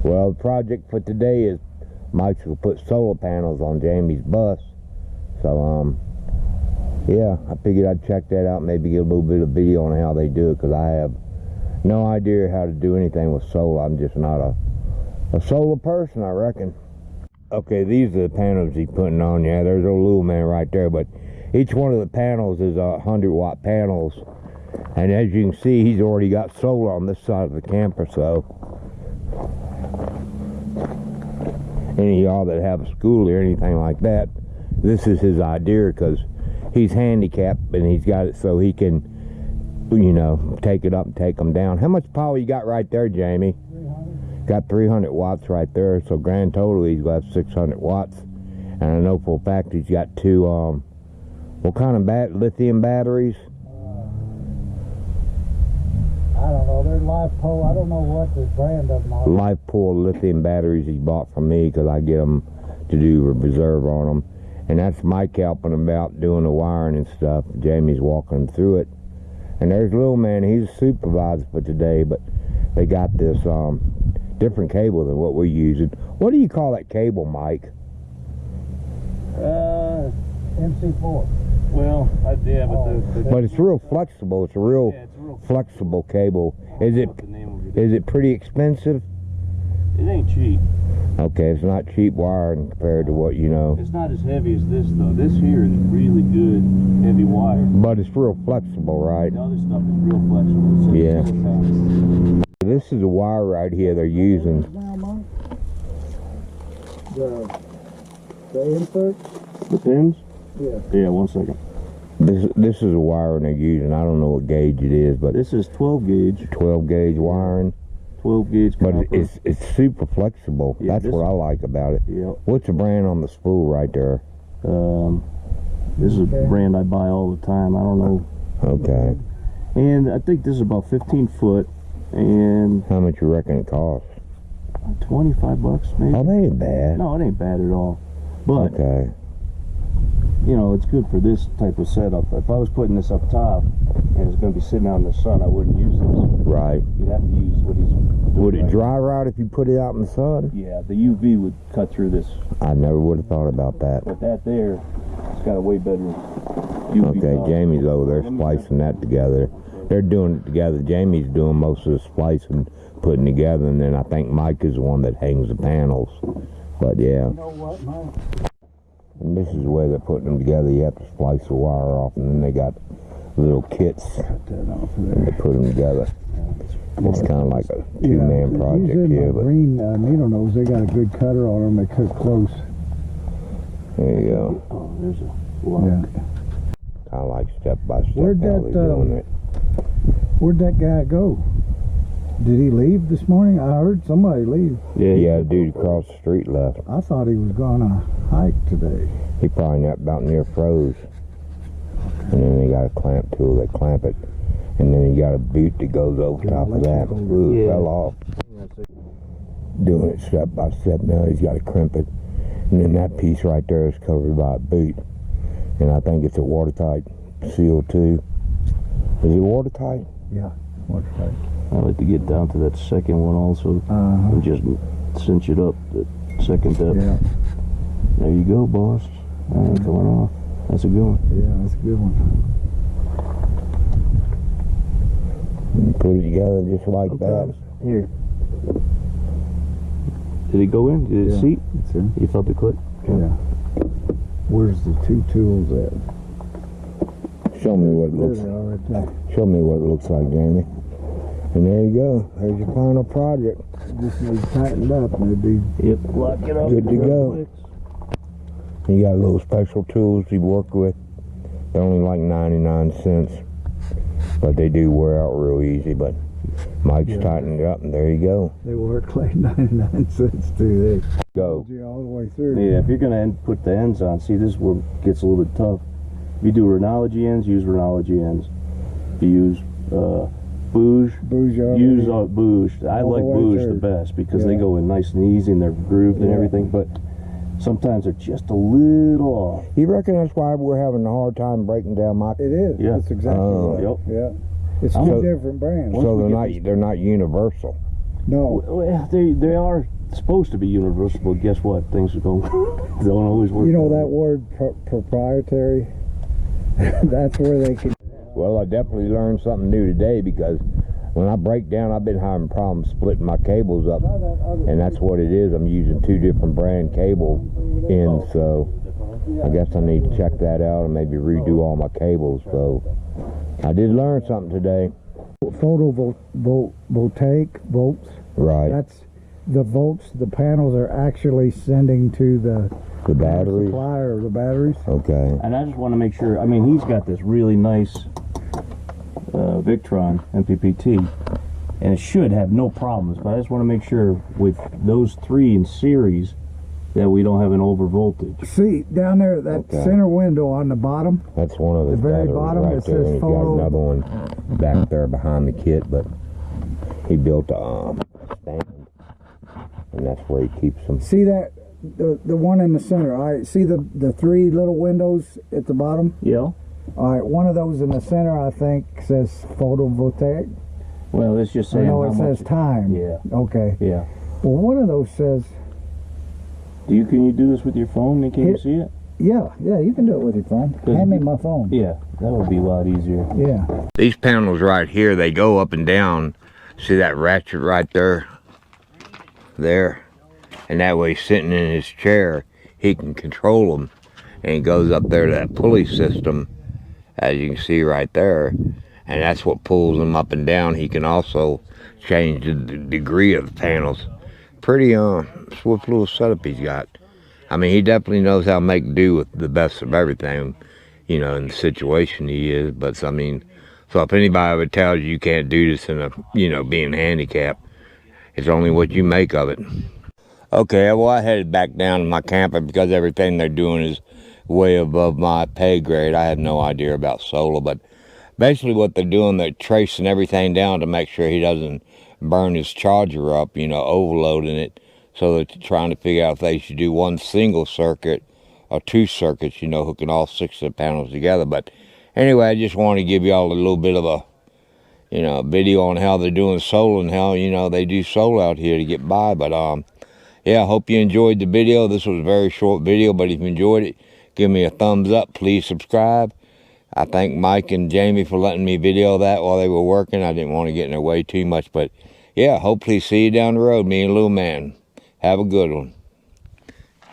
Well, the project for today is Mike's will put solar panels on Jamie's bus. So, yeah, I figured I'd check that out, maybe get a little bit of video on how they do it, because I have no idea how to do anything with solar. I'm just not a solar person, I reckon. Okay, these are the panels he's putting on. Yeah, there's a little man right there, but each one of the panels is 100-watt panels. And as you can see, he's already got solar on this side of the camper, so any of y'all that have a Schoolie or anything like that, this is his idea, because he's handicapped and he's got it so he can, you know, take it up and take them down. How much power you got right there, Jamie? 300. Got 300 watts right there, so grand total he's got 600 watts. And I know for a fact he's got two, what kind of lithium batteries? I don't know, they're LiFePo. I don't know what the brand of them are. LiFePo lithium batteries he bought from me, because I get them to do a reserve on them. And that's Mike helping him out doing the wiring and stuff. Jamie's walking him through it. And there's little man, he's a supervisor for today, but they got this different cable than what we're using. What do you call that cable, Mike? MC4. Well, yeah, but it's real flexible. It's a real, flexible cable. Is it pretty expensive? It ain't cheap. Okay, it's not cheap wiring compared to what you know. It's not as heavy as this though. This here is really good heavy wire. But it's real flexible, right? The other stuff is real flexible. Yeah. This is a wire right here they're using. The insert? The pins? Yeah. Yeah, 1 second. This is a wiring they're using. I don't know what gauge it is, but this is 12 gauge. 12 gauge wiring. 12 gauge copper. But it's super flexible. Yeah, that's what I like about it. Yeah. What's the brand on the spool right there? This is a brand I buy all the time. I don't know. Okay. And I think this is about 15 foot. And how much you reckon it costs? 25 bucks maybe. Oh, that ain't bad. No, it ain't bad at all. But okay, you know, it's good for this type of setup. If I was putting this up top and it's going to be sitting out in the sun, I wouldn't use this. Right. You'd have to use what he's doing. Would it dry out if you put it out in the sun? Yeah, the UV would cut through this. I never would have thought about that. But that there, it's got a way better UV. Okay, Jamie's over there splicing that together. They're doing it together. Jamie's doing most of the splicing, putting together, and then I think Mike is the one that hangs the panels. But yeah. You know what, Mike? And this is the way they're putting them together. You have to splice the wire off, and then they got little kits, and they put them together. It's kind of like a two-man project here. But green needle nose, they got a good cutter on them. They cut close. There you go. Oh, there's a lock. Yeah. Kind of like step by step. Where'd that guy go? Did he leave this morning? I heard somebody leave. Yeah, dude across the street left. I thought he was going to hike today. He probably about near froze. And then they got a clamp tool. They clamp it. And then you got a boot that goes over top of that. Ooh, it fell off. Doing it step by step now. He's got to crimp it. And then that piece right there is covered by a boot. And I think it's a watertight seal too. Is it watertight? Yeah, watertight. I like to get down to that second one also, and just cinch it up the second depth. Yeah. There you go, boss. Coming off. That's a good one. Yeah, that's a good one. And put it together just like that. Here. Did it go in? Did it seat? It's in. You felt it click? Yeah. Where's the two tools at? Show me what it looks like. Right there. Show me what it looks like, Jamie. And there you go. There's your final project. Just needs tightened up and it'd be Lock it up. Good to go. You got little special tools you work with. They're only like 99 cents. But they do wear out real easy. But Mike's tightened it up, and there you go. They work like 99 cents too. They go all the way through. Yeah, if you're going to put the ends on, see, this is where it gets a little bit tough. If you do Rhinology ends, use Rhinology ends. If you use Bouge, use Bouge. I like Bouge the best because they go in nice and easy and they're grooved and everything, but sometimes they're just a little off. You reckon that's why we're having a hard time breaking down my... It is. Yeah. That's exactly right. Yep. Yeah. It's two different brands. So they're not universal. No. Well, they are supposed to be universal, but guess what? Things don't always work. You know that word proprietary? That's where they can. Well, I definitely learned something new today, because when I break down, I've been having problems splitting my cables up, and that's what it is. I'm using 2 different brand cable ends, so I guess I need to check that out and maybe redo all my cables. So I did learn something today. Photovoltaic volts. Right. That's the volts the panels are actually sending to the batteries. Supply or the batteries. Okay. And I just want to make sure. I mean, he's got this really nice Victron MPPT, and it should have no problems. But I just want to make sure with those 3 in series that we don't have an over voltage. See down there, that center window on the bottom. That's one of his the very batteries bottom. right It there. says And he's got photo. another one back there behind the kit, but he built a stand, and that's where he keeps them. See that the one in the center. All right. See the 3 little windows at the bottom. Yeah. All right. One of those in the center, I think, says photovoltaic. Well, let's just say. No, it says time. Yeah. Okay. Yeah. Well, one of those says. Can you do this with your phone? And can you see it? Yeah, you can do it with your phone. Hand me my phone. Yeah, that would be a lot easier. Yeah. These panels right here, they go up and down. See that ratchet right there? There. And that way, sitting in his chair, he can control them. And he goes up there to that pulley system, as you can see right there. And that's what pulls them up and down. He can also change the degree of the panels. Pretty swift little setup he's got. I mean, he definitely knows how to make do with the best of everything, you know, in the situation he is. But I mean, so if anybody ever tells you can't do this in a, you know, being handicapped, it's only what you make of it. Okay, well, I headed back down to my camper because everything they're doing is way above my pay grade. I had no idea about Solae, but basically what they're doing, they're tracing everything down to make sure he doesn't burn his charger up, you know, overloading it. So they're trying to figure out if they should do 1 single circuit or 2 circuits, you know, hooking all 6 of the panels together. But anyway, I just want to give y'all a little bit of a, you know, video on how they're doing Solae and how, you know, they do Solae out here to get by. But yeah, I hope you enjoyed the video. This was a very short video, but if you enjoyed it, give me a thumbs up. Please subscribe. I thank Mike and Jamie for letting me video that while they were working. I didn't want to get in their way too much, but yeah, hopefully see you down the road, me and Little Man. Have a good one.